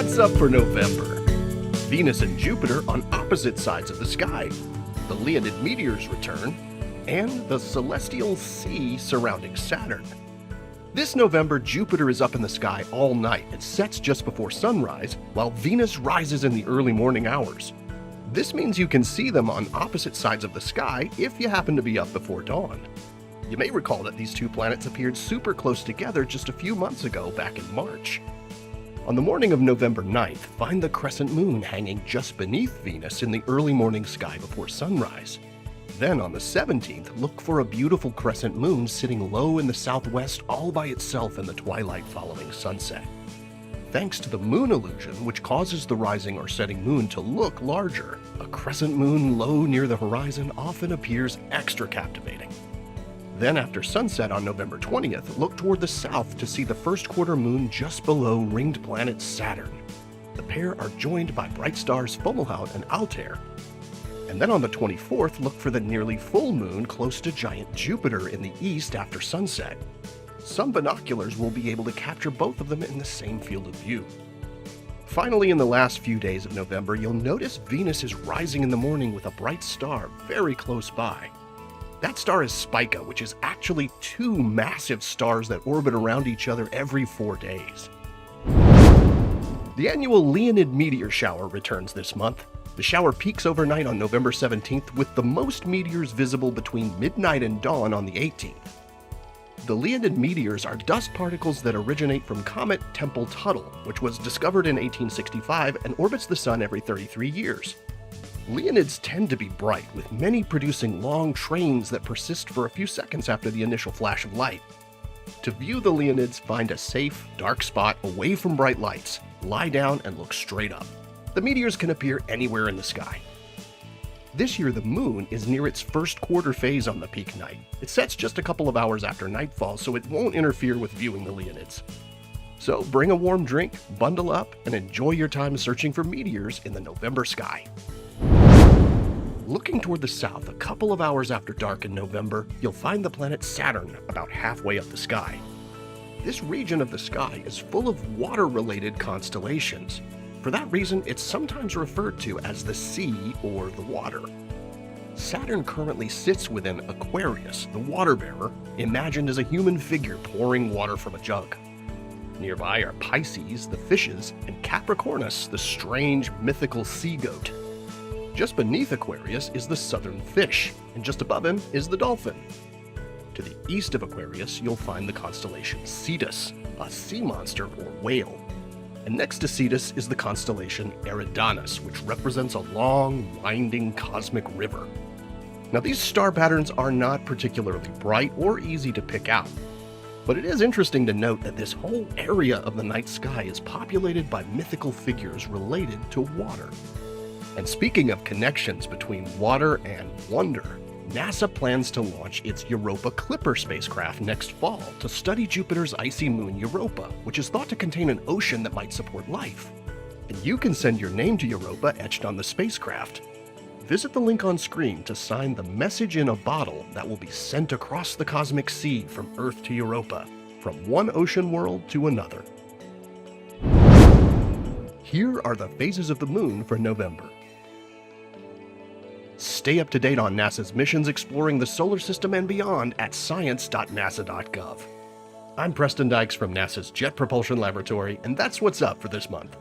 What's up for November? Venus and Jupiter on opposite sides of the sky, the Leonid Meteors return, and the celestial sea surrounding Saturn. This November, Jupiter is up in the sky all night and sets just before sunrise, while Venus rises in the early morning hours. This means you can see them on opposite sides of the sky if you happen to be up before dawn. You may recall that these two planets appeared super close together just a few months ago back in March. On the morning of November 9th, find the crescent moon hanging just beneath Venus in the early morning sky before sunrise. Then on the 17th, look for a beautiful crescent moon sitting low in the southwest all by itself in the twilight following sunset. Thanks to the moon illusion, which causes the rising or setting moon to look larger, a crescent moon low near the horizon often appears extra captivating. Then after sunset on November 20th, look toward the south to see the first quarter moon just below ringed planet Saturn. The pair are joined by bright stars Fomalhaut and Altair. And then on the 24th, look for the nearly full moon close to giant Jupiter in the east after sunset. Some binoculars will be able to capture both of them in the same field of view. Finally, in the last few days of November, you'll notice Venus is rising in the morning with a bright star very close by. That star is Spica, which is actually two massive stars that orbit around each other every 4 days. The annual Leonid Meteor Shower returns this month. The shower peaks overnight on November 17th, with the most meteors visible between midnight and dawn on the 18th. The Leonid meteors are dust particles that originate from comet Tempel-Tuttle, which was discovered in 1865 and orbits the Sun every 33 years. Leonids tend to be bright, with many producing long trains that persist for a few seconds after the initial flash of light. To view the Leonids, find a safe, dark spot away from bright lights, lie down, and look straight up. The meteors can appear anywhere in the sky. This year, the moon is near its first quarter phase on the peak night. It sets just a couple of hours after nightfall, so it won't interfere with viewing the Leonids. So bring a warm drink, bundle up, and enjoy your time searching for meteors in the November sky. Looking toward the south, a couple of hours after dark in November, you'll find the planet Saturn about halfway up the sky. This region of the sky is full of water-related constellations. For that reason, it's sometimes referred to as the sea or the water. Saturn currently sits within Aquarius, the water bearer, imagined as a human figure pouring water from a jug. Nearby are Pisces, the fishes, and Capricornus, the strange, mythical sea goat. Just beneath Aquarius is the southern fish, and just above him is the dolphin. To the east of Aquarius, you'll find the constellation Cetus, a sea monster or whale. And next to Cetus is the constellation Eridanus, which represents a long, winding cosmic river. Now, these star patterns are not particularly bright or easy to pick out, but it is interesting to note that this whole area of the night sky is populated by mythical figures related to water. And speaking of connections between water and wonder, NASA plans to launch its Europa Clipper spacecraft next fall to study Jupiter's icy moon Europa, which is thought to contain an ocean that might support life. And you can send your name to Europa etched on the spacecraft. Visit the link on screen to sign the message in a bottle that will be sent across the cosmic sea from Earth to Europa, from one ocean world to another. Here are the phases of the moon for November. Stay up to date on NASA's missions exploring the solar system and beyond at science.nasa.gov. I'm Preston Dykes from NASA's Jet Propulsion Laboratory, and that's what's up for this month.